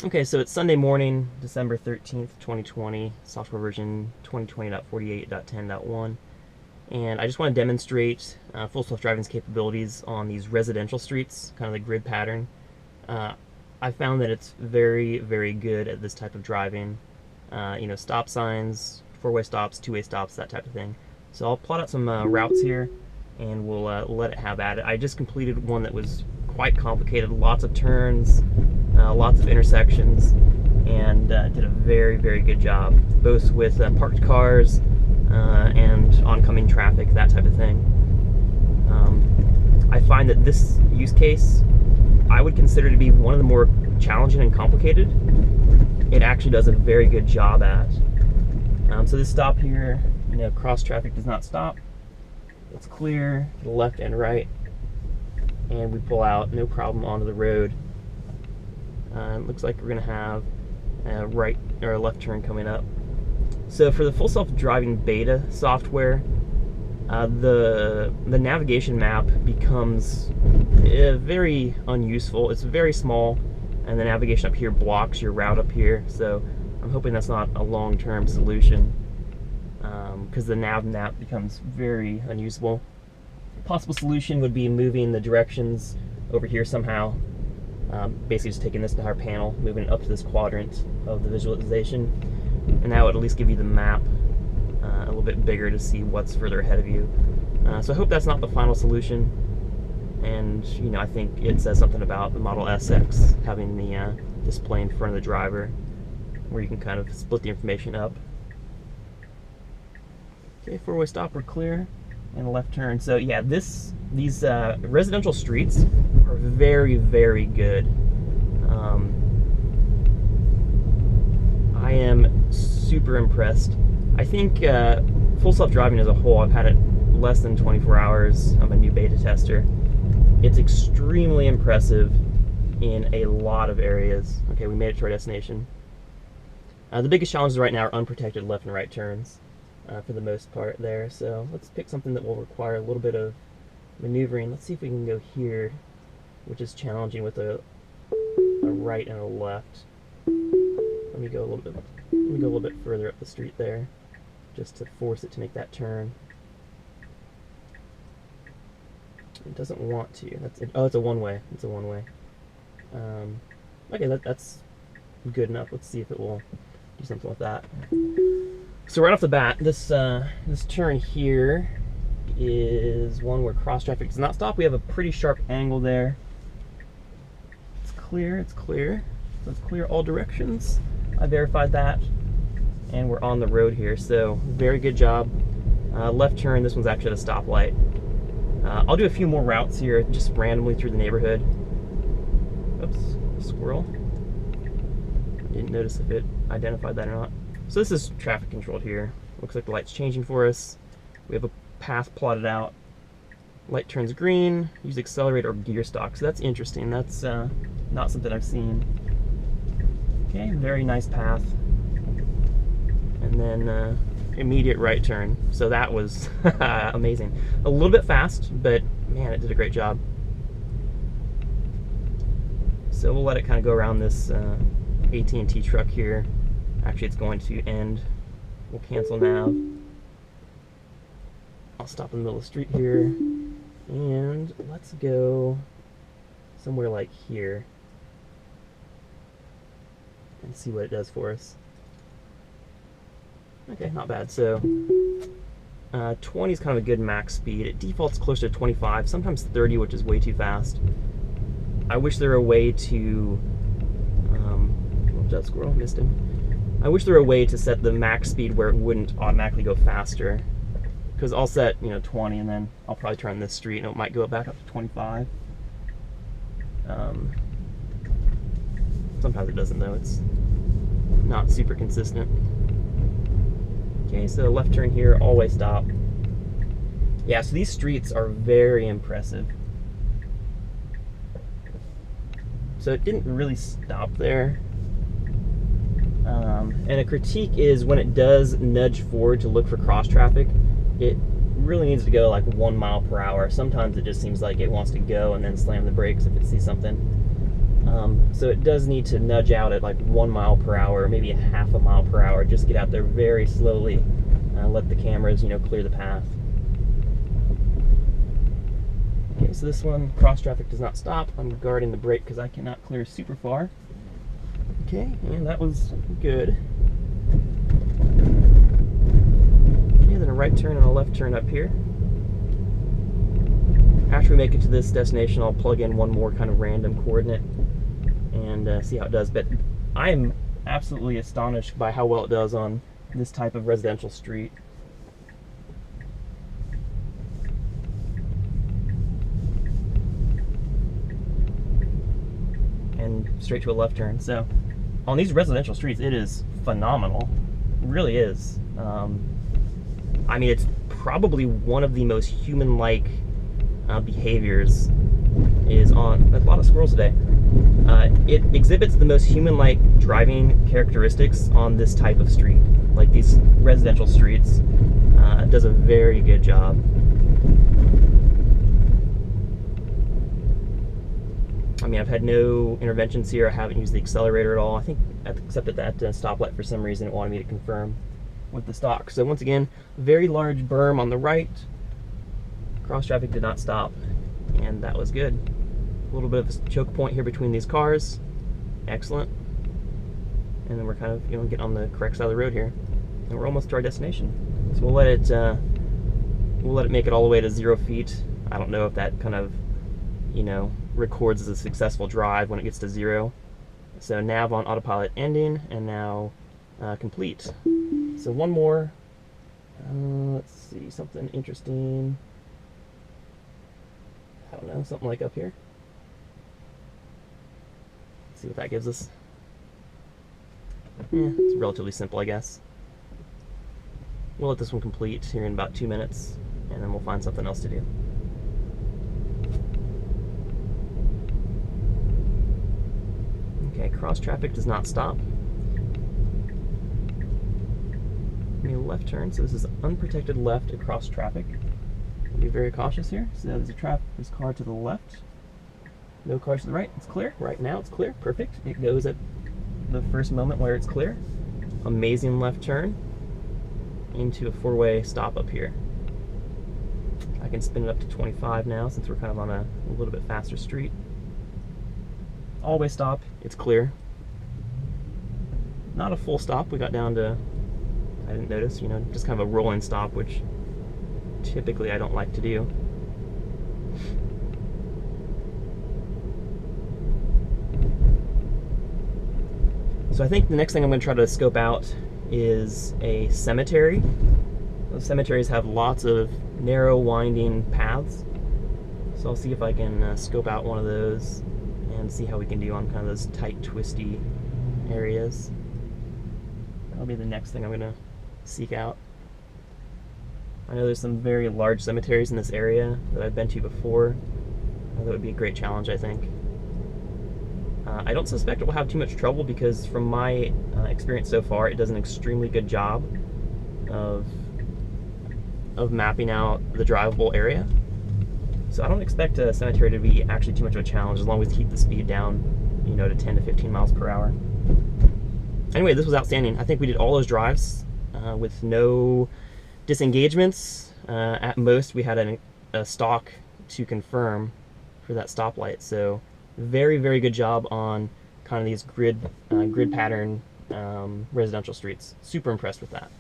Okay, so it's Sunday morning, December 13th, 2020, software version 2020.48.10.1, and I just want to demonstrate full self-driving's capabilities on these residential streets, kind of the grid pattern. I found that it's very, very good at this type of driving. Stop signs, four-way stops, two-way stops, that type of thing. So I'll plot out some routes here, and we'll let it have at it. I just completed one that was quite complicated, lots of turns, lots of intersections, and did a very, very good job, both with parked cars and oncoming traffic, that type of thing. I find that this use case I would consider to be one of the more challenging and complicated. It actually does a very good job at. So this stop here, cross traffic does not stop. It's clear to the left and right, and we pull out, no problem, onto the road. It looks like we're going to have a right or a left turn coming up. So for the full self-driving beta software, the navigation map becomes very unuseful. It's very small, and the navigation up here blocks your route up here. So I'm hoping that's not a long-term solution, because the nav map becomes very unusable. Possible solution would be moving the directions over here somehow. Basically just taking this entire panel, moving it up to this quadrant of the visualization, and that would at least give you the map a little bit bigger to see what's further ahead of you. So I hope that's not the final solution, and I think it says something about the Model SX having the display in front of the driver, where you can kind of split the information up. Okay, four-way stop, we're clear, and a left turn. So yeah, these residential streets are very, very good. I am super impressed. I think full self-driving as a whole, I've had it less than 24 hours. I'm a new beta tester. It's extremely impressive in a lot of areas. Okay, we made it to our destination. The biggest challenges right now are unprotected left and right turns for the most part there. So let's pick something that will require a little bit of maneuvering. Let's see if we can go here, which is challenging with a right and a left. Let me go a little bit further up the street there, just to force it to make that turn. It doesn't want to. Oh, it's a one-way. It's a one-way. Okay, that's good enough. Let's see if it will do something with that. So right off the bat, this turn here is one where cross traffic does not stop. We have a pretty sharp angle there. It's clear. It's clear. So it's clear all directions. I verified that, and we're on the road here. So very good job. Left turn. This one's actually at a stoplight. I'll do a few more routes here, just randomly through the neighborhood. Oops, squirrel. Didn't notice if it identified that or not. So this is traffic controlled here. Looks like the light's changing for us. We have a path plotted out. Light turns green, use accelerator or gear stock. So that's interesting. That's not something I've seen. Okay, very nice path. And then immediate right turn. So that was amazing. A little bit fast, but man, it did a great job. So we'll let it kind of go around this AT&T truck here. Actually, it's going to end. We'll cancel nav. I'll stop in the middle of the street here, and let's go somewhere like here and see what it does for us. Okay, not bad. So 20 is kind of a good max speed. It defaults closer to 25, sometimes 30, which is way too fast. I wish there were a way to whoops, that squirrel, missed him. I wish there were a way to set the max speed where it wouldn't automatically go faster. Because I'll set 20, and then I'll probably turn this street and it might go back up to 25. Sometimes it doesn't though, it's not super consistent. Okay, so left turn here, always stop. Yeah, so these streets are very impressive. So it didn't really stop there. And a critique is when it does nudge forward to look for cross traffic, it really needs to go like 1 mile per hour. Sometimes it just seems like it wants to go and then slam the brakes if it sees something. So it does need to nudge out at like 1 mile per hour, maybe a half a mile per hour. Just get out there very slowly, let the cameras, clear the path. Okay, so this one, cross traffic does not stop. I'm guarding the brake because I cannot clear super far. Okay, and that was good. Okay, then a right turn and a left turn up here. After we make it to this destination, I'll plug in one more kind of random coordinate and see how it does. But I am absolutely astonished by how well it does on this type of residential street. And straight to a left turn. So on these residential streets, it is phenomenal. It really is. I mean, it's probably one of the most human-like behaviors is on a lot of squirrels today. It exhibits the most human-like driving characteristics on this type of street, like these residential streets. It does a very good job. I mean, I've had no interventions here. I haven't used the accelerator at all. I think, except at that stoplight, for some reason it wanted me to confirm with the stock. So once again, very large berm on the right. Cross traffic did not stop, and that was good. A little bit of a choke point here between these cars. Excellent. And then we're kind of, getting on the correct side of the road here, and we're almost to our destination. So we'll let it make it all the way to 0 feet. I don't know if that kind of, records as a successful drive when it gets to 0. So nav on autopilot ending, and now complete. So one more. Let's see, something interesting. I don't know, something like up here. Let's see what that gives us. It's relatively simple, I guess. We'll let this one complete here in about 2 minutes, and then we'll find something else to do. Okay, cross traffic does not stop. Give me a left turn, so this is unprotected left across traffic. Be very cautious here. So there's a car to the left. No cars to the right. It's clear. Right now it's clear. Perfect. It goes at the first moment where it's clear. Amazing left turn into a 4-way stop up here. I can spin it up to 25 now since we're kind of on a little bit faster street. All-way stop. It's clear. Not a full stop. We got down to, I didn't notice, just kind of a rolling stop, which typically I don't like to do. So I think the next thing I'm going to try to scope out is a cemetery. Those cemeteries have lots of narrow, winding paths. So I'll see if I can scope out one of those and see how we can do on kind of those tight, twisty areas. That'll be the next thing I'm going to seek out. I know there's some very large cemeteries in this area that I've been to before. That would be a great challenge, I think. I don't suspect it will have too much trouble because from my experience so far, it does an extremely good job of mapping out the drivable area. So I don't expect a cemetery to be actually too much of a challenge as long as we keep the speed down, to 10 to 15 miles per hour. Anyway, this was outstanding. I think we did all those drives with no disengagements. At most, we had a stalk to confirm for that stoplight. So very, very good job on kind of these grid pattern residential streets. Super impressed with that.